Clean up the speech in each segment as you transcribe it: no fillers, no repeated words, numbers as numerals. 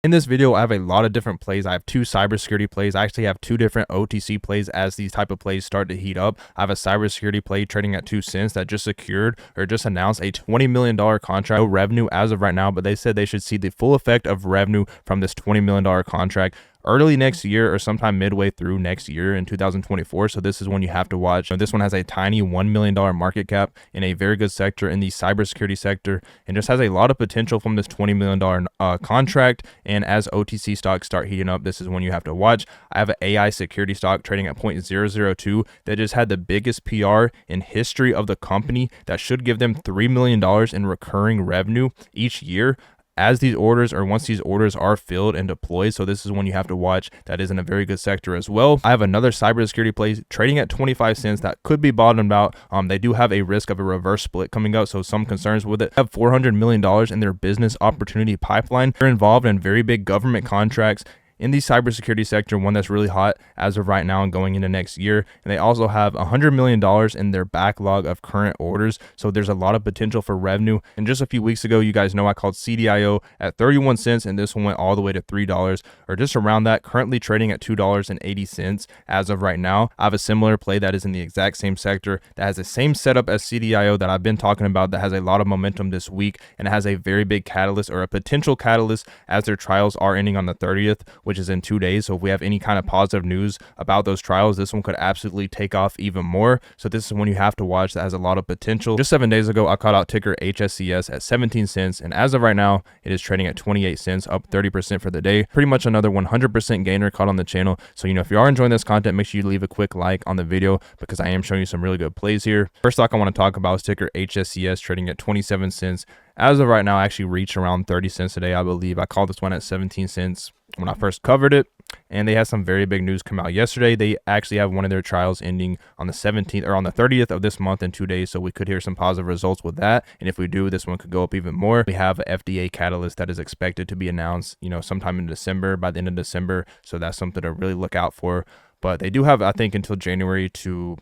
In this video, I have a lot of different plays. I have two cybersecurity plays. I actually have two different OTC plays as these type of plays start to heat up. I have a cybersecurity play trading at 2 cents that just secured or just announced a $20 million contract. No revenue as of right now, but they said they should see the full effect of revenue from this $20 million contract early next year or sometime midway through next year in 2024. So this is one you have to watch. This one has a tiny $1 million market cap in a very good sector in the cybersecurity sector and just has a lot of potential from this $20 million contract. And as OTC stocks start heating up, this is one you have to watch. I have an AI security stock trading at 0.002 that just had the biggest PR in history of the company that should give them $3 million in recurring revenue each year as these orders or once these orders are filled and deployed. So this is one you have to watch that is in a very good sector as well. I have another cybersecurity play trading at 25 cents that could be bottomed out. They do have a risk of a reverse split coming out, so some concerns with it. They have $400 million in their business opportunity pipeline. They're involved in very big government contracts in the cybersecurity sector, one that's really hot as of right now and going into next year. And they also have $100 million in their backlog of current orders. So there's a lot of potential for revenue. And just a few weeks ago, you guys know I called CDIO at 31 cents and this one went all the way to $3 or just around that, currently trading at $2.80 as of right now. I have a similar play that is in the exact same sector that has the same setup as CDIO that I've been talking about that has a lot of momentum this week and it has a very big catalyst or a potential catalyst as their trials are ending on the 30th, which is in 2 days. So if we have any kind of positive news about those trials, this one could absolutely take off even more. So this is one you have to watch that has a lot of potential. Just 7 days ago, I called out ticker HSCS at 17 cents. And as of right now, it is trading at 28 cents, up 30% for the day. Pretty much another 100% gainer caught on the channel. So, if you are enjoying this content, make sure you leave a quick like on the video because I am showing you some really good plays here. First stock I want to talk about is ticker HSCS trading at 27 cents. As of right now, I actually reached around 30 cents a day, I believe. I called this one at 17 cents when I first covered it, and they had some very big news come out yesterday. They actually have one of their trials ending on the 17th or on the 30th of this month in 2 days, so we could hear some positive results with that. And if we do, this one could go up even more. We have an FDA catalyst that is expected to be announced, sometime in December, by the end of December, so that's something to really look out for. But they do have, I think, until January to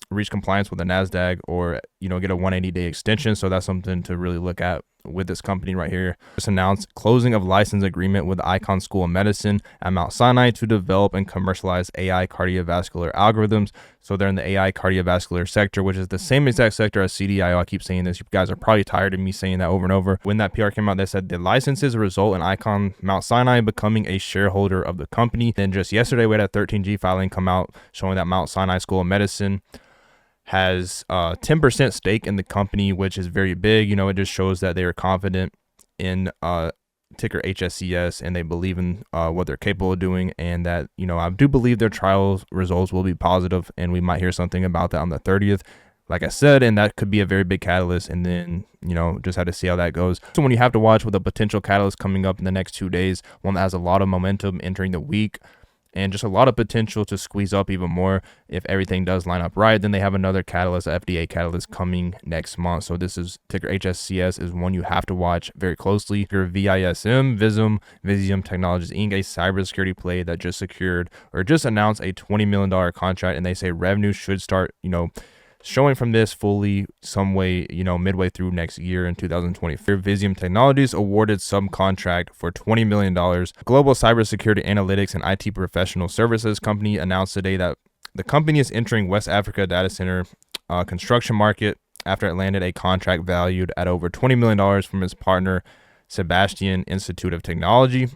reach compliance with the NASDAQ or, get a 180-day extension. So that's something to really look at with this company right here. Just announced closing of license agreement with Icahn School of Medicine at Mount Sinai to develop and commercialize AI cardiovascular algorithms. So they're in the AI cardiovascular sector, which is the same exact sector as CDIO. I keep saying this. You guys are probably tired of me saying that over and over. When that PR came out, they said the licenses result in Icahn Mount Sinai becoming a shareholder of the company. Then just yesterday, we had a 13G filing come out showing that Mount Sinai School of Medicine has 10% stake in the company, which is very big. It just shows that they are confident in ticker HSCS and they believe in what they're capable of doing, and that, I do believe their trial results will be positive and we might hear something about that on the 30th. Like I said, and that could be a very big catalyst, and then, just have to see how that goes. So when you have to watch with a potential catalyst coming up in the next 2 days, one that has a lot of momentum entering the week, and just a lot of potential to squeeze up even more if everything does line up right. Then they have another catalyst, FDA catalyst, coming next month. So this is ticker HSCS is one you have to watch very closely. Your Visium Technologies Inc., a cybersecurity play that just secured or just announced a $20 million contract, and they say revenue should start, showing from this fully some way, midway through next year in 2024. Visium Technologies awarded subcontract for $20 million. Global cybersecurity analytics and IT professional services company announced today that the company is entering West Africa data center construction market after it landed a contract valued at over $20 million from its partner, Sebastian Institute of Technology,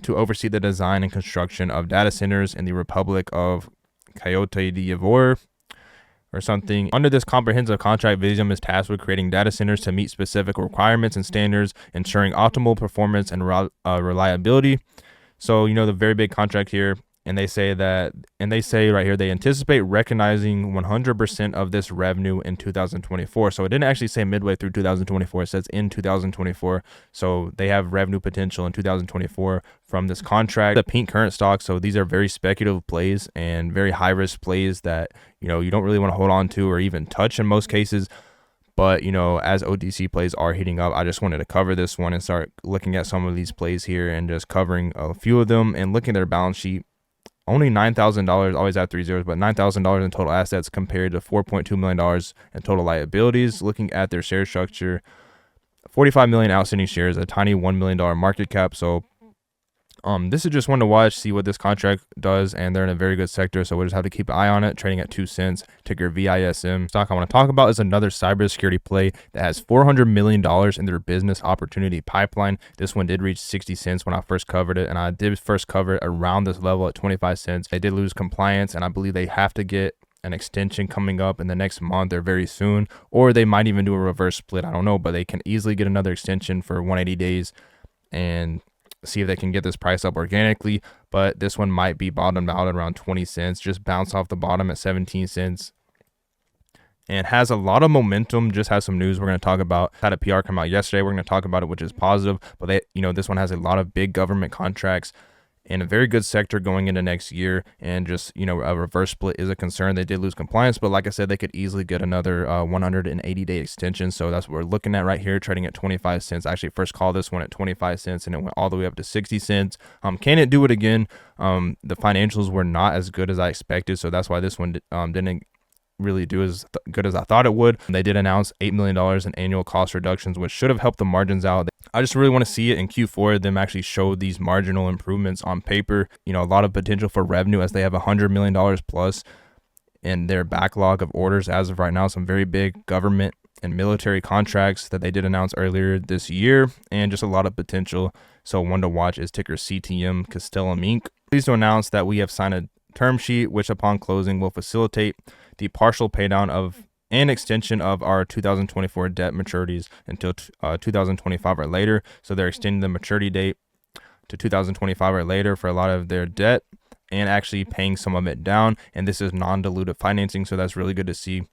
to oversee the design and construction of data centers in the Republic of Cote d'Ivoire, or something. Under this comprehensive contract, Visium is tasked with creating data centers to meet specific requirements and standards, ensuring optimal performance and reliability. So, the very big contract here, and they say right here, they anticipate recognizing 100% of this revenue in 2024. So it didn't actually say midway through 2024, it says in 2024. So they have revenue potential in 2024 from this contract. The pink current stock, so these are very speculative plays and very high risk plays that, you don't really want to hold on to or even touch in most cases. But, as OTC plays are heating up, I just wanted to cover this one and start looking at some of these plays here and just covering a few of them and looking at their balance sheet. Only $9,000, always add 3 zeros, but $9,000 in total assets compared to $4.2 million in total liabilities. Looking at their share structure, 45 million outstanding shares, a tiny $1 million market cap. So This is just one to watch, see what this contract does, and they're in a very good sector, so we'll just have to keep an eye on it. Trading at 2 cents, ticker VISM. Stock I want to talk about is another cybersecurity play that has $400 million in their business opportunity pipeline. This one did reach 60 cents when I first covered it, and I did first cover it around this level at 25 cents. They did lose compliance, and I believe they have to get an extension coming up in the next month or very soon, or they might even do a reverse split. I don't know, but they can easily get another extension for 180 days and see if they can get this price up organically. But this one might be bottomed out at around 20 cents, just bounce off the bottom at 17 cents, and has a lot of momentum. Just has some news we're going to talk about. Had a PR come out yesterday, we're going to talk about it, which is positive. But they, this one has a lot of big government contracts in a very good sector going into next year, and just a reverse split is a concern. They did lose compliance, but like I said, they could easily get another 180-day extension. So that's what we're looking at right here, trading at 25 cents. I actually first called this one at 25 cents, and it went all the way up to 60 cents. Can it do it again? The financials were not as good as I expected, so that's why this one didn't really do as good as I thought it would. They did announce $8 million in annual cost reductions, which should have helped the margins out. I just really want to see it in Q4, them actually show these marginal improvements on paper. A lot of potential for revenue, as they have $100 million plus in their backlog of orders as of right now. Some very big government and military contracts that they did announce earlier this year, and just a lot of potential. So one to watch is ticker CTM Castellum Inc. Pleased to announce that we have signed a term sheet, which upon closing will facilitate the partial paydown of and extension of our 2024 debt maturities until 2025 or later. So they're extending the maturity date to 2025 or later for a lot of their debt, and actually paying some of it down. And this is non-dilutive financing, so that's really good to see.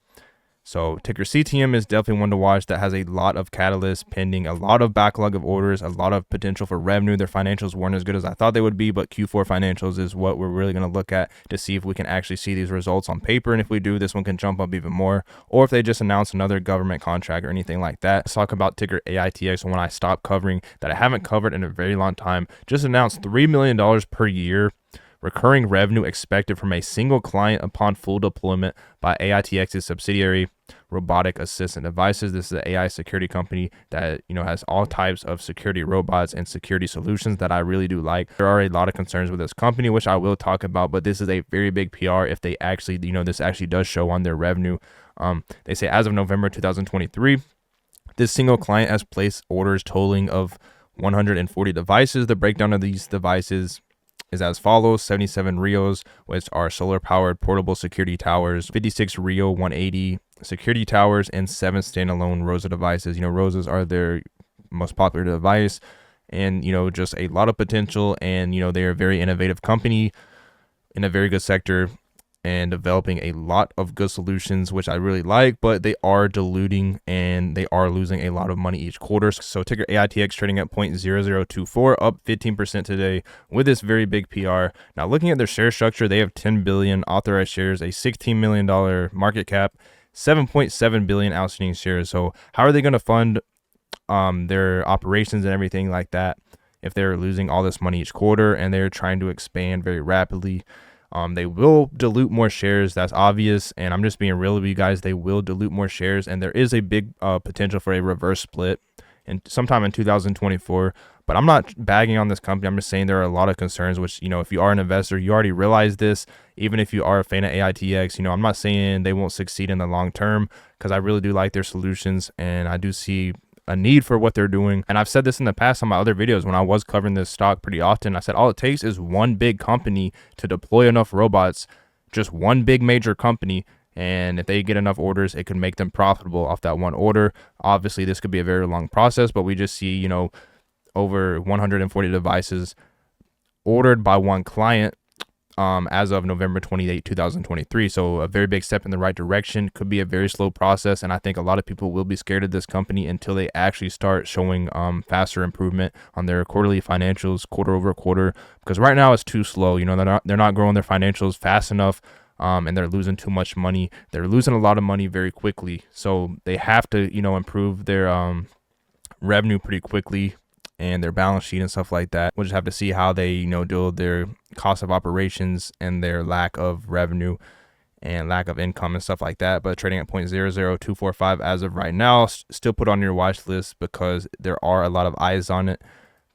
So ticker CTM is definitely one to watch that has a lot of catalysts pending, a lot of backlog of orders, a lot of potential for revenue. Their financials weren't as good as I thought they would be, but Q4 financials is what we're really going to look at to see if we can actually see these results on paper. And if we do, this one can jump up even more. Or if they just announce another government contract or anything like that. Let's talk about ticker AITX, when I stopped covering, that I haven't covered in a very long time. Just announced $3 million per year recurring revenue expected from a single client upon full deployment by AITX's subsidiary Robotic Assistant Devices. This is an AI security company that has all types of security robots and security solutions that I really do like. There are a lot of concerns with this company, which I will talk about, but this is a very big PR if they actually, this actually does show on their revenue. They say as of November 2023, this single client has placed orders totaling of 140 devices. The breakdown of these devices is as follows: 77 Rios, which are solar powered portable security towers, 56 Rio 180 security towers, and 7 standalone Rosa devices. Rosas are their most popular device, and just a lot of potential. And they're a very innovative company in a very good sector and developing a lot of good solutions, which I really like, but they are diluting and they are losing a lot of money each quarter. So ticker AITX trading at 0.0024, up 15% today with this very big PR. Now looking at their share structure, they have 10 billion authorized shares, a $16 million market cap, 7.7 billion outstanding shares. So how are they going to fund their operations and everything like that if they're losing all this money each quarter and they're trying to expand very rapidly? They will dilute more shares. That's obvious. And I'm just being real with you guys. They will dilute more shares. And there is a big potential for a reverse split and sometime in 2024. But I'm not bagging on this company. I'm just saying there are a lot of concerns, which, if you are an investor, you already realize this. Even if you are a fan of AITX, I'm not saying they won't succeed in the long term, because I really do like their solutions and I do see a need for what they're doing. And I've said this in the past on my other videos when I was covering this stock pretty often. I said all it takes is one big company to deploy enough robots, just one big major company, and if they get enough orders, it could make them profitable off that one order. Obviously this could be a very long process, but we just see over 140 devices ordered by one client as of November 28, 2023. So a very big step in the right direction. Could be a very slow process, and I think a lot of people will be scared of this company until they actually start showing faster improvement on their quarterly financials, quarter over quarter, because right now it's too slow. They're not growing their financials fast enough, and they're losing too much money. They're losing a lot of money very quickly, so they have to improve their revenue pretty quickly and their balance sheet and stuff like that. We'll just have to see how they deal with their cost of operations and their lack of revenue and lack of income and stuff like that. But trading at 0.00245 as of right now, still put on your watch list because there are a lot of eyes on it.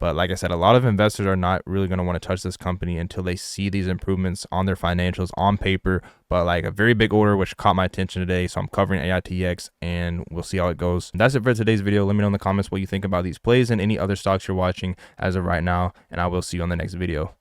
But like I said, a lot of investors are not really going to want to touch this company until they see these improvements on their financials on paper. But like a very big order which caught my attention today, so I'm covering AITX, and we'll see how it goes. That's it for today's video. Let me know in the comments what you think about these plays and any other stocks you're watching as of right now, and I will see you on the next video.